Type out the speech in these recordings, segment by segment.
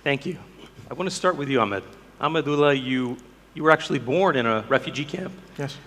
Thank you. I want to start with you, Ahmed. Ahmadullah, you were actually born in a refugee camp. Yes.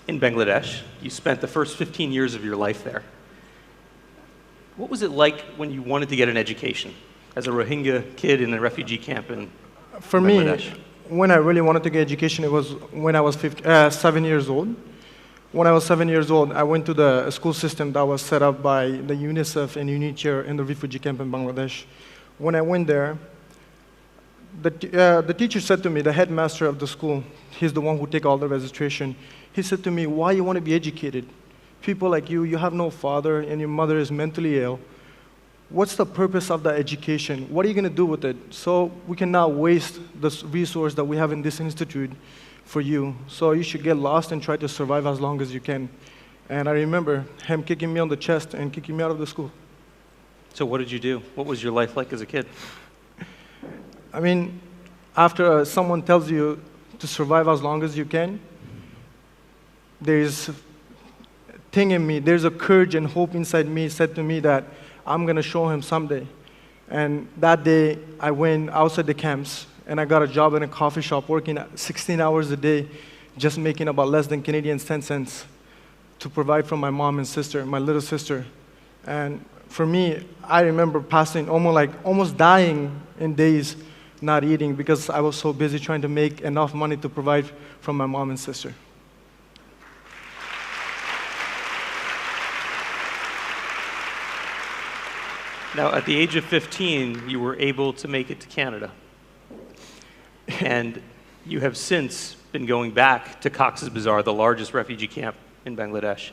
In Bangladesh. You spent the first 15 years of your life there. What was it like when you wanted to get an education as a Rohingya kid in a refugee camp in For Bangladesh? me, when I really wanted to get education, it was when I was 7 years old. When I was 7 years old, I went to the school system that was set up by the UNICEF and UNICEF in the refugee camp in Bangladesh. When I went there, the teacher said to me, the headmaster of the school, he's the one who take all the registration, he said to me, why you want to be educated? People like you have no father and your mother is mentally ill. What's the purpose of the education? What are you going to do with it? So we cannot waste this resource that we have in this institute for you. So you should get lost and try to survive as long as you can. And I remember him kicking me on the chest and kicking me out of the school. So what did you do? What was your life like as a kid? I mean, after someone tells you to survive as long as you can, there's a thing in me, there's a courage and hope inside me said to me that I'm going to show him someday. And that day, I went outside the camps, and I got a job in a coffee shop working 16 hours a day, just making about less than Canadian 10 cents to provide for my mom and sister, my little sister. And for me, I remember passing almost dying in days not eating because I was so busy trying to make enough money to provide for my mom and sister. Now, at the age of 15, you were able to make it to Canada. And you have since been going back to Cox's Bazar, the largest refugee camp in Bangladesh.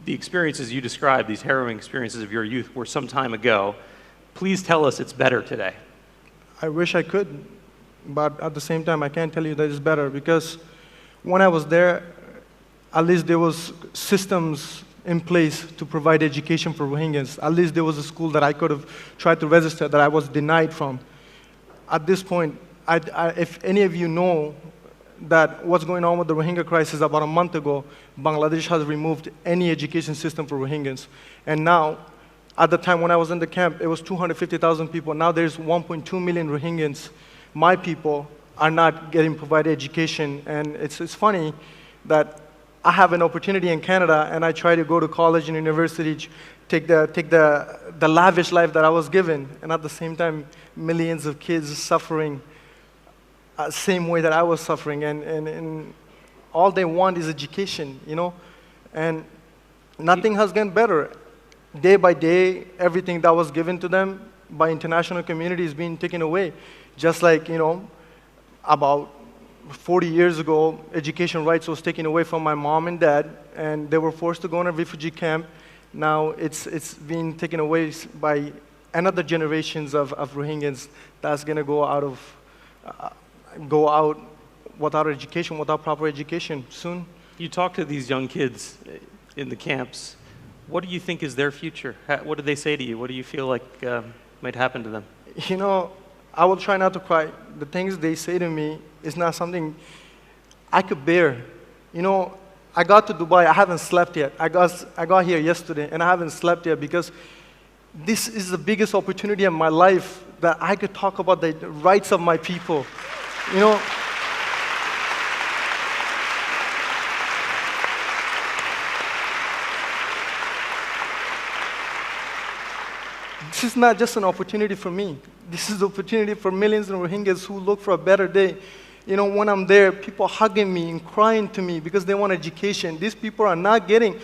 The experiences you described, these harrowing experiences of your youth, were some time ago. Please tell us it's better today. I wish I could, but at the same time, I can't tell you that it's better because when I was there, at least there was systems in place to provide education for Rohingyas. At least there was a school that I could have tried to register that I was denied from. At this point, if any of you know that what's going on with the Rohingya crisis, about a month ago, Bangladesh has removed any education system for Rohingyas. And now, at the time when I was in the camp, it was 250,000 people. Now there's 1.2 million Rohingyans. My people are not getting provided education. And it's funny that I have an opportunity in Canada, and I try to go to college and university, take the lavish life that I was given, and at the same time, millions of kids suffering same way that I was suffering, and all they want is education, you know, and nothing has gotten better. Day by day, everything that was given to them by international community is being taken away. Just like, you know, about 40 years ago, education rights was taken away from my mom and dad, and they were forced to go in a refugee camp. Now it's being taken away by another generations of Rohingyans that's going to go out without education, without proper education soon. You talk to these young kids in the camps. What do you think is their future? What do they say to you? What do you feel like might happen to them? You know, I will try not to cry. The things they say to me is not something I could bear. You know, I got to Dubai, I haven't slept yet. I got here yesterday, and I haven't slept yet because this is the biggest opportunity in my life that I could talk about the rights of my people. You know, this is not just an opportunity for me. This is an opportunity for millions of Rohingyas who look for a better day. You know, when I'm there, people hugging me and crying to me because they want education. These people are not getting,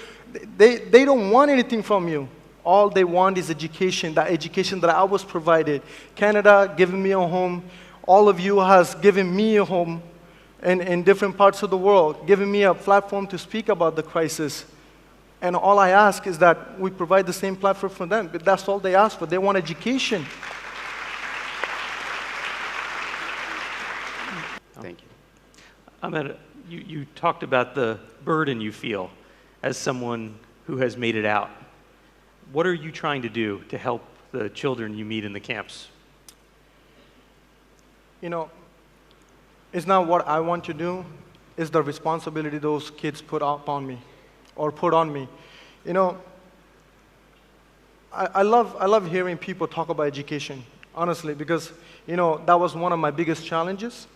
they don't want anything from you. All they want is education, that education that I was provided. Canada giving me a home. All of you has given me a home in different parts of the world, giving me a platform to speak about the crisis. And all I ask is that we provide the same platform for them. But that's all they ask for. They want education. Thank you. Ahmed, you talked about the burden you feel as someone who has made it out. What are you trying to do to help the children you meet in the camps? You know, it's not what I want to do. It's the responsibility those kids put upon me. Or put on me. You know, I love hearing people talk about education. honestly, because, that was one of my biggest challenges.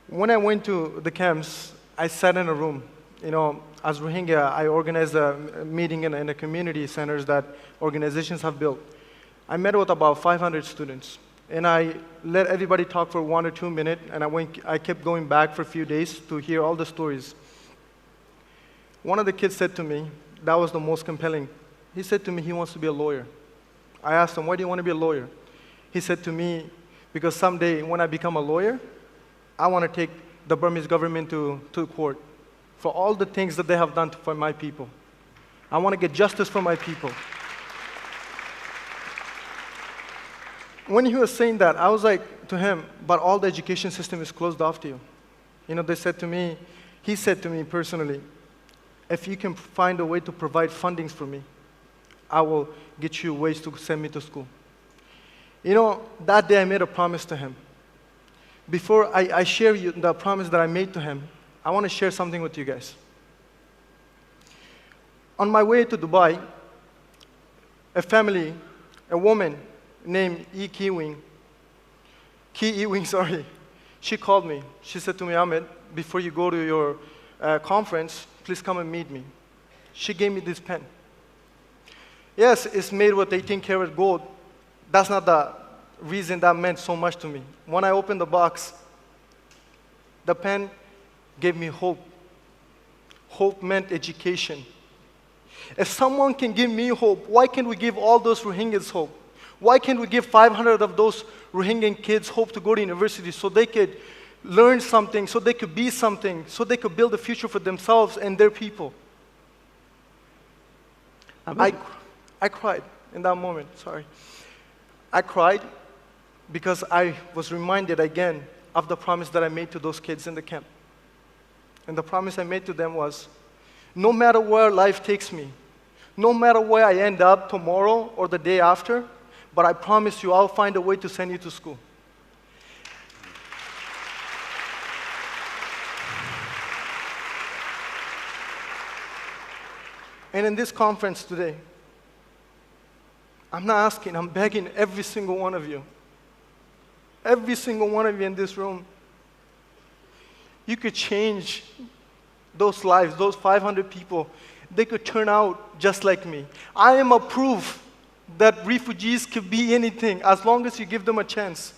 When I went to the camps, I sat in a room. As Rohingya, I organized a meeting in the community centers that organizations have built. I met with about 500 students, and I let everybody talk for 1 or 2 minutes, and I kept going back for a few days to hear all the stories. One of the kids said to me, that was the most compelling. He said to me he wants to be a lawyer. I asked him, why do you want to be a lawyer? He said to me, because someday when I become a lawyer, I want to take the Burmese government to court for all the things that they have done for my people. I want to get justice for my people. When he was saying that, I was like to him, but all the education system is closed off to you. They said to me, he said to me personally, if you can find a way to provide fundings for me, I will get you ways to send me to school. That day I made a promise to him. Before I share you the promise that I made to him, I want to share something with you guys. On my way to Dubai, a woman named Ki Ewing, she called me. She said to me, Ahmed, before you go to your conference, please come and meet me. She gave me this pen. Yes, it's made with 18-karat gold. That's not the reason that meant so much to me. When I opened the box, the pen gave me hope. Hope meant education. If someone can give me hope, why can't we give all those Rohingyas hope? Why can't we give 500 of those Rohingyan kids hope to go to university so they could learn something, so they could be something, so they could build a future for themselves and their people? I cried in that moment, sorry. I cried because I was reminded again of the promise that I made to those kids in the camp. And the promise I made to them was, no matter where life takes me, no matter where I end up tomorrow or the day after, but I promise you I'll find a way to send you to school. And in this conference today, I'm not asking, I'm begging every single one of you in this room, you could change those lives, those 500 people. They could turn out just like me. I am a proof that refugees could be anything as long as you give them a chance.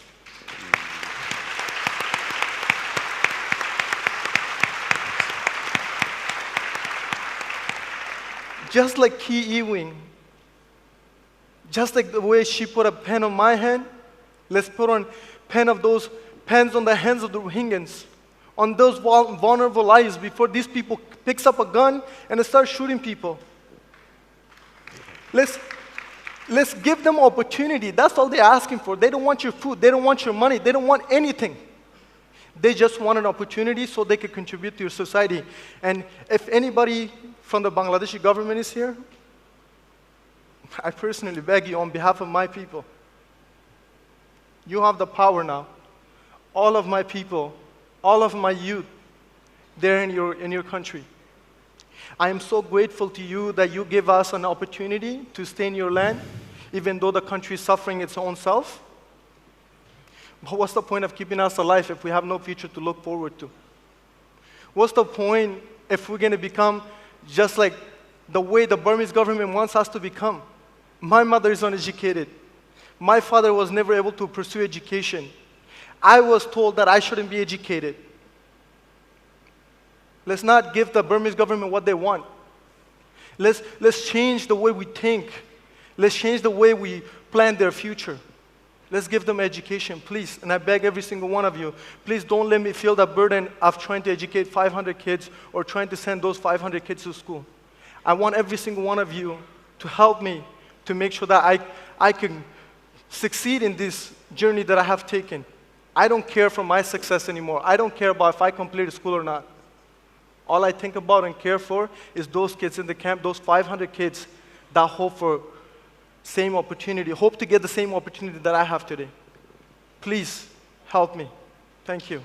Just like Ki Ewing, just like the way she put a pen on my hand, let's put on those pens on the hands of the Rohingyans, on those vulnerable lives before these people picks up a gun and start shooting people. Let's give them opportunity. That's all they're asking for. They don't want your food. They don't want your money. They don't want anything. They just want an opportunity so they can contribute to your society. And if anybody from the Bangladeshi government is here, I personally beg you on behalf of my people, you have the power now. All of my people, all of my youth, they're in your country. I am so grateful to you that you give us an opportunity to stay in your land, even though the country is suffering its own self. But what's the point of keeping us alive if we have no future to look forward to? What's the point if we're going to become just like the way the Burmese government wants us to become? My mother is uneducated. My father was never able to pursue education. I was told that I shouldn't be educated. Let's not give the Burmese government what they want. Let's change the way we think. Let's change the way we plan their future. Let's give them education, please. And I beg every single one of you, please don't let me feel the burden of trying to educate 500 kids or trying to send those 500 kids to school. I want every single one of you to help me to make sure that I can succeed in this journey that I have taken. I don't care for my success anymore. I don't care about if I completed school or not. All I think about and care for is those kids in the camp, those 500 kids that hope for same opportunity, hope to get the same opportunity that I have today. Please help me. Thank you.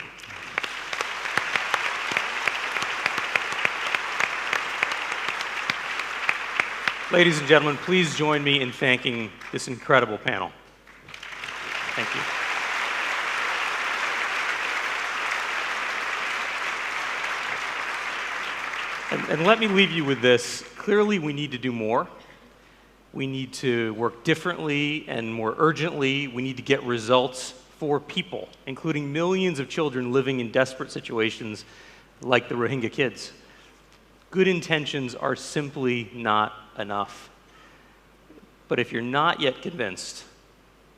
Ladies and gentlemen, please join me in thanking this incredible panel. Thank you. And let me leave you with this. Clearly, we need to do more. We need to work differently and more urgently. We need to get results for people, including millions of children living in desperate situations like the Rohingya kids. Good intentions are simply not enough. But if you're not yet convinced,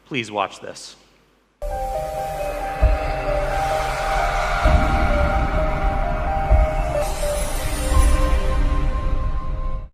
please watch this.